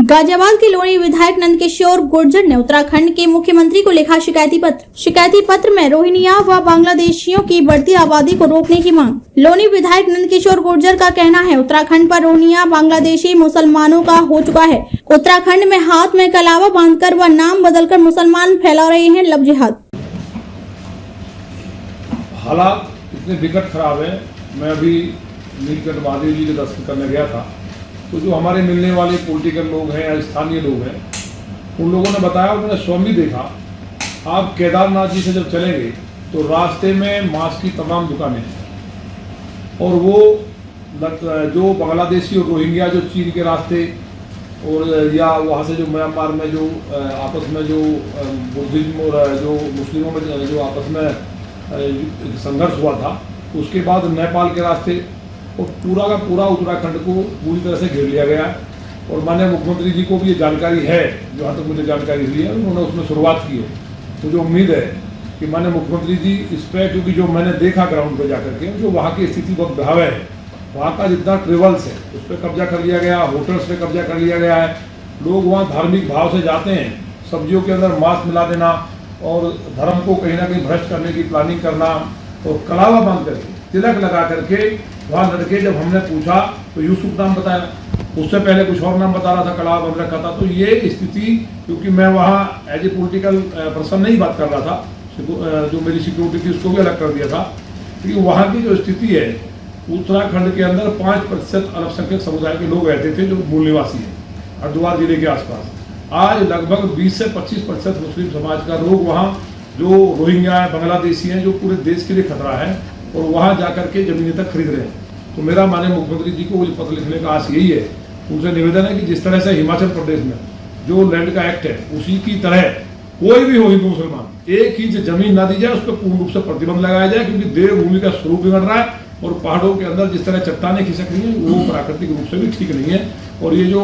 गाजियाबाद के लोनी विधायक नंदकिशोर गुर्जर ने उत्तराखंड के मुख्यमंत्री को लिखा शिकायती पत्र में रोहिंग्या व बांग्लादेशियों की बढ़ती आबादी को रोकने की मांग। लोनी विधायक नंदकिशोर गुर्जर का कहना है, उत्तराखंड पर रोहिंग्या बांग्लादेशी मुसलमानों का हो चुका है। उत्तराखंड में हाथ में कलावा बांधकर व नाम बदलकर मुसलमान फैला रहे हैं लव जिहाद। हालात इतने विकट खराब है। मैं अभी नीलकंठ महादेव जी के दर्शन करने गया था, तो जो हमारे मिलने वाले पॉलिटिकल लोग हैं या स्थानीय लोग हैं, उन लोगों ने बताया, मैंने स्वयं भी देखा। आप केदारनाथ जी से जब चलेंगे तो रास्ते में मांस की तमाम दुकानें हैं, और वो जो बांग्लादेशी और रोहिंग्या जो चीन के रास्ते और या वहाँ से जो म्यांमार में जो आपस में जो बुद्धिज्म और जो मुस्लिमों में जो आपस में संघर्ष हुआ था, उसके बाद नेपाल के रास्ते और पूरा का पूरा उत्तराखंड को पूरी तरह से घेर लिया गया। और माननीय मुख्यमंत्री जी को भी ये जानकारी है, जहाँ तक मुझे जानकारी हुई है, उन्होंने उसमें शुरुआत की है। मुझे उम्मीद है कि माननीय मुख्यमंत्री जी इस पर, क्योंकि जो मैंने देखा ग्राउंड पर जाकर के, जो वहाँ की स्थिति बहुत भयावह है, वहाँ का जितना ट्रेवल्स है उस पर कब्जा कर लिया गया, होटल्स पे कब्जा कर लिया गया है। लोग वहाँ धार्मिक भाव से जाते हैं, सब्जियों के अंदर मांस मिला देना और धर्म को कहीं ना कहीं भ्रष्ट करने की प्लानिंग करना, और कलावा बांध करके तिलक लगा करके वहाँ लड़के, जब हमने पूछा तो यूसुफ नाम बताया, उससे पहले कुछ और नाम बता रहा था, कलावा बांध रखा था। तो ये स्थिति, क्योंकि मैं वहाँ एज ए पोलिटिकल पर्सन नहीं बात कर रहा था, जो मेरी सिक्योरिटी थी उसको भी अलग कर दिया था, क्योंकि वहाँ की जो स्थिति है, उत्तराखंड के अंदर 5% अल्पसंख्यक समुदाय के लोग रहते थे जो मूल निवासी हैं हरिद्वार जिले के आसपास। आज लगभग 20 से 25% मुस्लिम समाज का लोग वहाँ, जो रोहिंग्या है, बांग्लादेशी हैं, जो पूरे देश के लिए खतरा है, और वहाँ जाकर के जमीनें तक खरीद रहे हैं। तो मेरा माननीय मुख्यमंत्री जी को जो पत्र लिखने का आस यही है, उनसे निवेदन है कि जिस तरह से हिमाचल प्रदेश में जो लैंड का एक्ट है, उसी की तरह कोई भी हो हिंदू मुसलमान एक इंच जमीन ना दी जाए, उस पर पूर्ण रूप से प्रतिबंध लगाया जाए, क्योंकि देवभूमि का स्वरूप बिगड़ रहा है, और पहाड़ों के अंदर जिस तरह चट्टानें खिसक रही हैं, वो प्राकृतिक रूप से भी ठीक नहीं है। और ये जो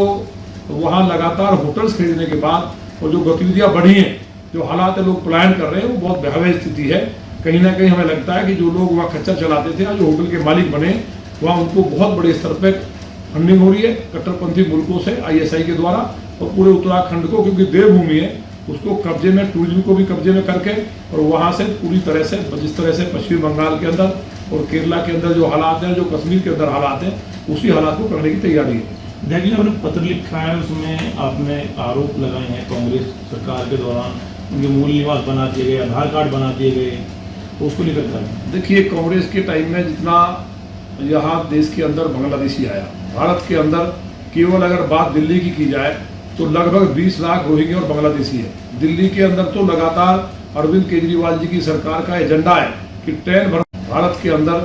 वहाँ लगातार होटल्स खरीदने के बाद और जो गतिविधियाँ बढ़ी हैं, जो हालात है, लोग पलायन कर रहे हैं, वो बहुत भयावह स्थिति है। कहीं ना कहीं हमें लगता है कि जो लोग वहाँ खच्चर चलाते थे, जो होटल के मालिक बने, वहाँ उनको बहुत बड़े स्तर पर फंडिंग हो रही है कट्टरपंथी मुल्कों से, ISI के द्वारा, और पूरे उत्तराखंड को, क्योंकि देवभूमि है, उसको कब्जे में, टूरिज्म को भी कब्जे में करके, और वहाँ से पूरी तरह से, जिस तरह से पश्चिम बंगाल के अंदर और केरला के अंदर जो हालात हैं, जो कश्मीर के अंदर हालात हैं, उसी हालात को करने की तैयारी है। देखिए, आपने पत्र लिखा है, उसमें आपने आरोप लगाए हैं कांग्रेस सरकार के दौरान उनके मूल निवास बना दिए गए, आधार कार्ड बना दिए गए, तो उसको लेकर क्या? देखिए, कांग्रेस के टाइम में जितना यहाँ देश के अंदर बांग्लादेशी आया, भारत के अंदर केवल अगर बात दिल्ली की जाए तो लगभग 20 लाख रोहिंग्या और बांग्लादेशी है। दिल्ली के अंदर तो लगातार अरविंद केजरीवाल जी की सरकार का एजेंडा है कि ट्रेन भर। भारत के अंदर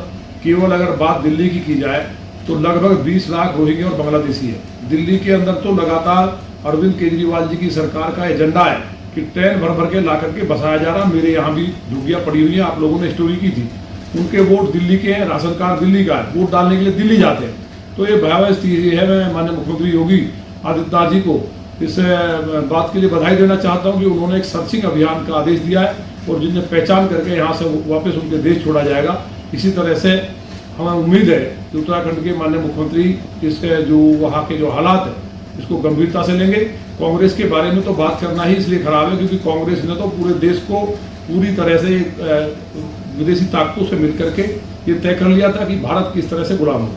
केवल अगर बात दिल्ली की जाए तो लगभग 20 लाख रोहिंग्या और बांग्लादेशी है। दिल्ली के अंदर तो लगातार अरविंद केजरीवाल जी की सरकार का एजेंडा है कि ट्रेन भर भर के ला करके बसाया जा रहा। मेरे यहाँ भी झुग्गियाँ पड़ी हुई हैं, आप लोगों ने स्टोरी की थी। उनके वोट दिल्ली के हैं, राशन कार्ड दिल्ली का है, वोट डालने के लिए दिल्ली जाते हैं। तो ये भयावह स्थिति है। मैं माननीय मुख्यमंत्री योगी आदित्यनाथ जी को इस बात के लिए बधाई देना चाहता हूँ कि उन्होंने एक सर्चिंग अभियान का आदेश दिया है, और जिन्हें पहचान करके यहाँ से वापस उनके देश छोड़ा जाएगा। इसी तरह से हमें उम्मीद है कि उत्तराखंड के माननीय मुख्यमंत्री इस जो वहाँ के जो हालात है, इसको गंभीरता से लेंगे। कांग्रेस के बारे में तो बात करना ही इसलिए खराब है क्योंकि कांग्रेस ने तो पूरे देश को पूरी तरह से विदेशी ताकतों से मिलकर के ये तय कर लिया था कि भारत किस तरह से गुलाम हो।